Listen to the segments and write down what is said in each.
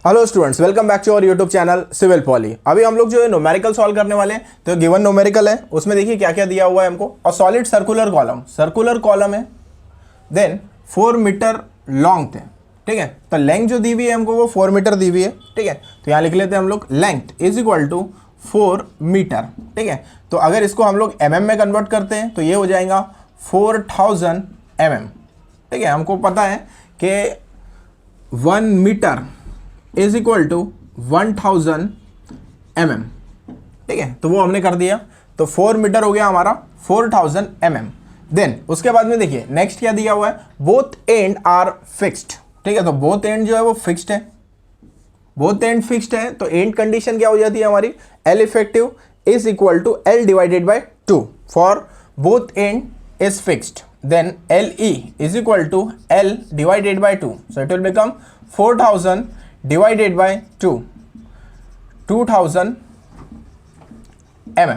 Hello students, welcome back to our YouTube channel civil poly. अभी हम लोग जो है न्यूमेरिकल सॉल्व करने वाले हैं। तो गिवन न्यूमेरिकल है, उसमें देखिए क्या क्या दिया हुआ है हमको। और सॉलिड सर्कुलर कॉलम है, देन 4 मीटर लॉन्ग थे, ठीक है। तो लेंथ जो दी हुई है हमको वो 4 मीटर दी हुई है, ठीक है। तो यहाँ लिख लेते हैं हम लोग length is equal to 4 metre, ठीक है। तो अगर इसको हम लोग mm में कन्वर्ट करते हैं तो ये हो जाएगा 4000 mm, ठीक है। हमको पता है कि 1 metre is equal to 1000 mm, ठीक है। तो वो हमने कर दिया, तो 4 मीटर हो गया हमारा 4000 mm। देन उसके बाद में देखिए नेक्स्ट क्या दिया हुआ है, बोथ एंड आर फिक्स्ड, ठीक है। तो बोथ एंड जो है वो फिक्स्ड है, बोथ एंड फिक्स्ड है। तो एंड कंडीशन क्या हो जाती है हमारी, L effective is equal to L divided by 2 for both end is fixed. Then LE is equal to L divided by 2, so it will become 4000 divided by 2, 2000 mm।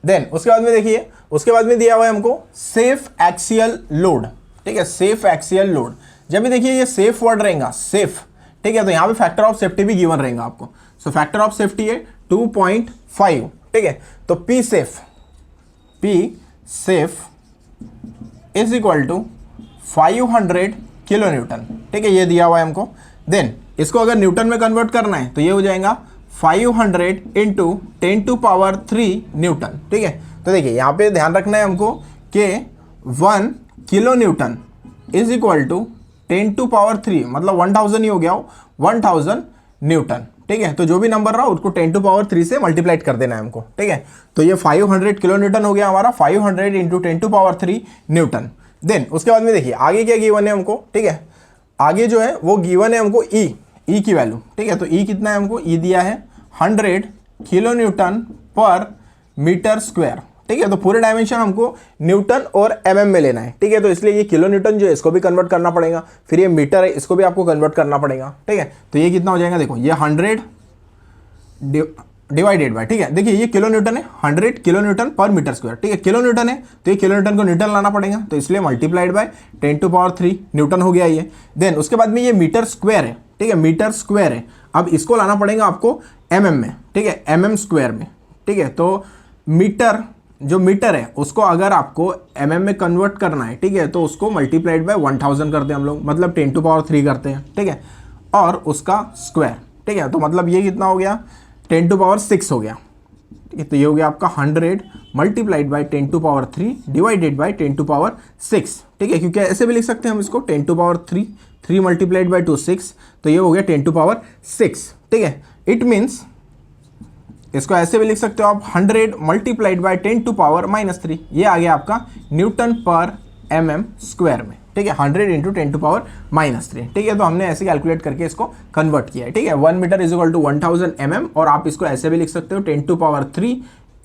Then उसके बाद में देखिए, उसके बाद में दिया हुआ है हमको सेफ एक्सियल लोड, ठीक है। सेफ एक्सियल लोड, जब भी देखिए ये सेफ वर्ड रहेगा, सेफ, ठीक है। तो यहाँ पे फैक्टर ऑफ सेफ्टी भी गिवन रहेगा आपको। सो फैक्टर ऑफ सेफ्टी है 2.5, ठीक है। तो P safe is equal to 500 kilo newton, ठीक है। ये दिया हुआ है हमको। देन इसको अगर न्यूटन में कन्वर्ट करना है तो ये हो जाएगा 500 इंटू 10 टू पावर 3 न्यूटन, ठीक है। तो देखिए यहाँ पे ध्यान रखना है हमको कि 1 kilo newton is equal to 10 to power 3, मतलब 1000 ही हो गया हो, 1000 न्यूटन, ठीक है। तो जो भी नंबर रहा उसको 10 टू पावर 3 से मल्टीप्लाइड कर देना है हमको, ठीक है। तो ये 500 किलो न्यूटन हो गया हमारा, 500 into 10 to power 3 newton. Then उसके बाद में देखिए आगे क्या गिवन है हमको, ठीक है। आगे जो है वो गिवन है हमको ई की वैल्यू, ठीक है। तो ई कितना है हमको, ई दिया है 100 किलो न्यूटन पर मीटर स्क्वायर, ठीक है। तो पूरे डायमेंशन हमको न्यूटन और mm में लेना है, ठीक है। तो इसलिए ये किलो न्यूटन जो है इसको भी कन्वर्ट करना पड़ेगा, फिर ये मीटर है इसको भी आपको कन्वर्ट करना पड़ेगा, ठीक है। तो ये कितना हो जाएगा, देखो ये 100 डिवाइडेड बाय, ठीक है। देखिए ये किलो न्यूटन है, 100 किलो न्यूटन पर मीटर स्क्वायर, ठीक है। किलो न्यूटन है तो ये किलो न्यूटन को न्यूटन लाना पड़ेगा, तो इसलिए multiplied by 10 to power 3 newton हो गया ये। देन उसके बाद में ये मीटर स्क्वायर है, ठीक है, मीटर स्क्वायर है। अब इसको लाना पड़ेगा आपको mm में, ठीक है, mm स्क्वायर में, ठीक है। तो मीटर जो मीटर है उसको अगर आपको mm में कन्वर्ट करना है, ठीक है, तो उसको मल्टीप्लाइड बाय 1000 करते हैं हम लोग, मतलब 10 टू पावर 3 करते हैं, ठीक है, और उसका स्क्वायर, ठीक है। तो मतलब ये कितना हो गया, 10 टू पावर 6 हो गया, ठीक है। तो ये हो गया आपका 100 multiplied by 10 to power 3 divided by 10 to power 6, ठीक है। क्योंकि ऐसे भी लिख सकते हैं हम इसको 10 टू पावर 3 मल्टीप्लाइड बाय 2 6, तो ये हो गया 10 टू पावर 6, ठीक है। इट मीन्स इसको ऐसे भी लिख सकते हो आप 100 मल्टीप्लाइड बाय 10 टू पावर -3, ये आ गया आपका न्यूटन पर mm स्क्वायर में, ठीक है। 100 इंटू 10 टू पावर -3, ठीक है। तो हमने ऐसे कैलकुलेट करके इसको कन्वर्ट किया है, ठीक है। 1 metre is equal to 1000 mm, और आप इसको ऐसे भी लिख सकते हो 10 टू पावर 3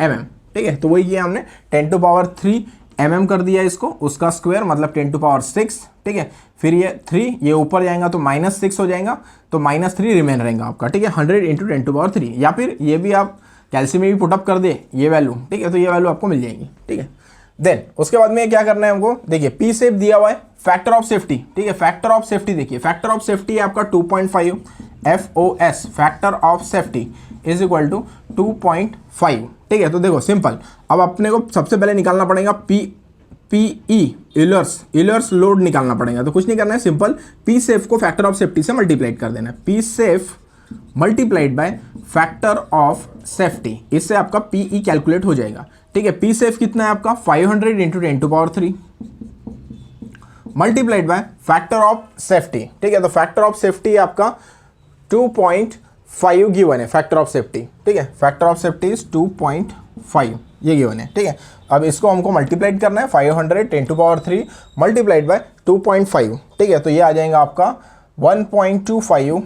mm, ठीक है। तो वही किया हमने, 10 टू पावर 3 mm कर दिया इसको, उसका स्क्वायर मतलब 10 टू पावर 6, ठीक है। फिर ये 3 ये ऊपर जाएगा तो -6 हो जाएगा, तो -3 रिमेन रहेगा आपका, ठीक है। 100 इंटू 10 टू पावर 3, या फिर ये भी आप कैल्शियम में भी पुटअप कर दे ये वैल्यू, ठीक है। तो ये वैल्यू आपको मिल जाएगी, ठीक है। देन उसके बाद में क्या करना है हमको, देखिए P सेफ दिया हुआ है, फैक्टर ऑफ सेफ्टी, ठीक है। फैक्टर ऑफ सेफ्टी देखिए, फैक्टर ऑफ सेफ्टी है आपका 2.5, FOS factor of safety is equal to 2.5, ठीक है। तो देखो सिंपल, अब अपने को सबसे पहले निकालना पड़ेगा PE इलर्स लोड निकालना पड़ेगा। तो कुछ नहीं करना है, सिंपल P सेफ को फैक्टर ऑफ सेफ्टी से मल्टीप्लाइड कर देना है, P safe multiplied by factor of safety, इससे आपका PE कैलकुलेट हो जाएगा, ठीक है। P सेफ कितना है आपका 500 into 10 to power 3 multiplied by factor of safety, ठीक है। तो फैक्टर ऑफ सेफ्टी आपका 2.5 गिवन है, फैक्टर ऑफ सेफ्टी, ठीक है। फैक्टर ऑफ सेफ्टी इज 2.5, ये गिवन है, ठीक है। अब इसको हमको मल्टीप्लाइड करना है, 500 10 टू पावर 3 मल्टीप्लाइड बाय 2.5, ठीक है। तो ये आ जाएगा आपका 1.25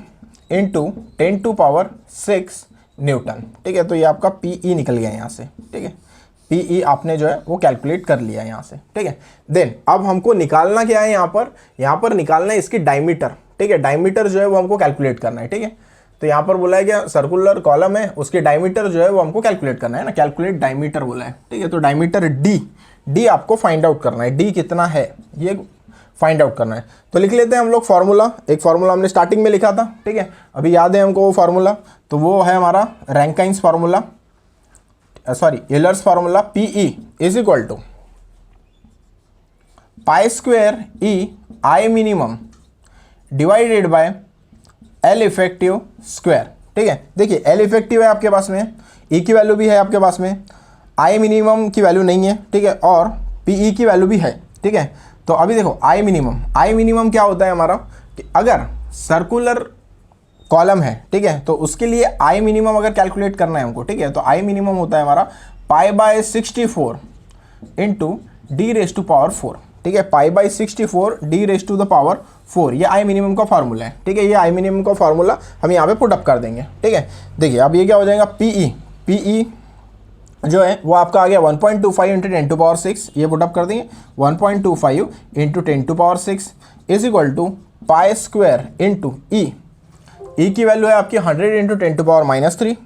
इंटू 10 टू पावर 6 न्यूटन, ठीक है। तो ये आपका PE निकल गया यहाँ से, ठीक है। PE आपने जो है वो कैलकुलेट कर लिया यहाँ से, ठीक है। देन अब हमको निकालना क्या है, यहाँ पर निकालना है इसकी डायमीटर, ठीक है। डायमीटर जो है वो हमको कैलकुलेट करना है, ठीक है। तो यहाँ पर बोला है क्या, सर्कुलर कॉलम है, उसके डायमीटर जो है वो हमको कैलकुलेट करना है ना, कैलकुलेट डायमीटर बोला है, ठीक है। तो डायमीटर D आपको फाइंड आउट करना है, D कितना है, ये फाइंड आउट करना है। तो लिख लेते हैं हम लोग फार्मूला, एक फार्मूला हमने स्टार्टिंग में लिखा था, ठीक है, अभी याद है हमको वो फार्मूला, तो वो है हमारा Rankine's formula, sorry Euler's formula, PE is equal to pi square E I minimum divided by L effective square, ठीक है। देखिए एल इफेक्टिव है आपके पास में, ई की वैल्यू भी है आपके पास में, आई मिनिमम की वैल्यू नहीं है, ठीक है, और पीई की वैल्यू भी है, ठीक है। तो अभी देखो आई मिनिमम क्या होता है हमारा कि अगर सर्कुलर कॉलम है, ठीक है, तो उसके लिए आई मिनिमम अगर कैलकुलेट करना है हमको, ठीक है, तो आई मिनिमम होता है हमारा π/64 into D raise to power 4, ठीक है, π/64 D raise to the power 4, ये आई मिनिमम का फार्मूला है, ठीक है। ये आई मिनिमम का फार्मूला हम यहाँ पे पुट अप कर देंगे, ठीक है। देखिए अब ये क्या हो जाएगा, पीई जो है वो आपका आ गया 1.25 इंटू 10 टू पावर 6, ये पुट अप कर देंगे 1.25 into 10 to power 6 is equal to pi square into E की वैल्यू है आपकी 100 इंटू 10 टू पावर -3।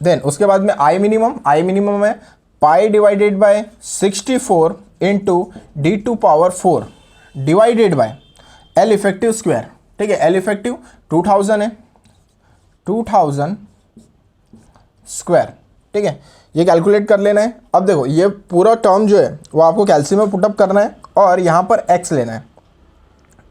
देन उसके बाद में आई मिनिमम है pi divided by 64 into D to power 4 divided by L effective square, ठीक है, एल इफेक्टिव 2000 है, 2000 स्क्वायर, ठीक है, ये कैलकुलेट कर लेना है। अब देखो ये पूरा टर्म जो है वो आपको कैल्शियम में पुटअप करना है और यहाँ पर x लेना है,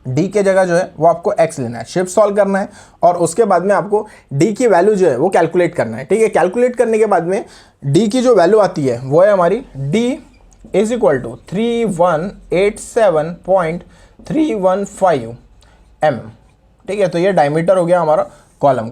d के जगह जो है वो आपको x लेना है, शिफ्ट सॉल्व करना है और उसके बाद में आपको d की वैल्यू जो है वो कैलकुलेट करना है, ठीक है। कैलकुलेट करने के बाद में d की जो वैल्यू आती है वो है हमारी d is equal to 3187.315 mm, ठीक है। तो ये डायमीटर हो गया हमारा कॉलम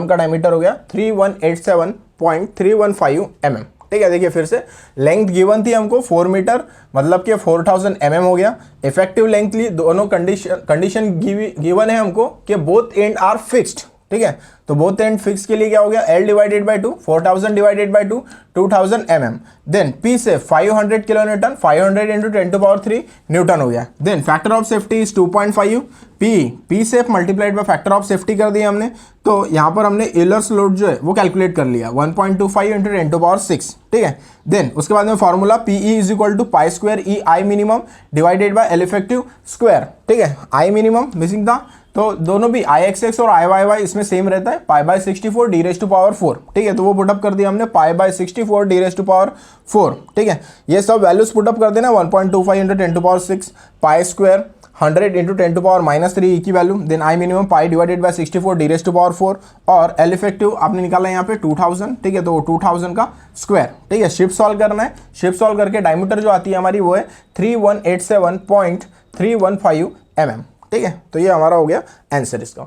का डायमीटर हो गया 3187.315 mm, ठीक है। देखिए फिर से लेंथ गिवन थी हमको 4 मीटर, मतलब कि 4000 mm हो गया। इफेक्टिव लेंथ ली, दोनों कंडीशन गिवन है हमको कि बोथ एंड आर फिक्स्ड, ठीक है। तो बोथ एंड फिक्स के लिए क्या हो गया, L divided by 2, 4000 divided by 2, 2000 mm। Then P से 500 kilo newton, 500 into 10 to power 3 newton हो गया। Then factor of safety is 2.5, P से multiplied by factor of safety कर दिया हमने। तो यहाँ पर हमने एलर्स लोड जो है वो कैलकुलेट कर लिया 1.25 इंटू 10 टू पावर 6, ठीक है। देन उसके बाद में formula PE is equal to pi square E I minimum divided by L effective square, ठीक है। आई मिनिमम मिसिंग था, तो दोनों भी IXX और IYY इसमें सेम रहता है, π/64 डी रेज टू पावर 4, ठीक है। तो वो पुटअप कर दिया हमने π/64 डी रेज टू पावर 4, ठीक है। ये सब वैल्यूज पुटअप कर देना 1.25 into 10 to power 6, pi square 100 into 10 to power -3 की value, then I minimum pi divided by 64 D raise to power 4 और एल इफेक्टिव आपने निकाला यहाँ पे 2000, ठीक है। तो 2000 का स्क्वायर, ठीक है। शिफ्ट सॉल्व करना है, शिफ्ट सॉल्व करके डायमीटर जो आती है हमारी वो है 3187.315 mm, ठीक है। तो ये हमारा हो गया आंसर इसका।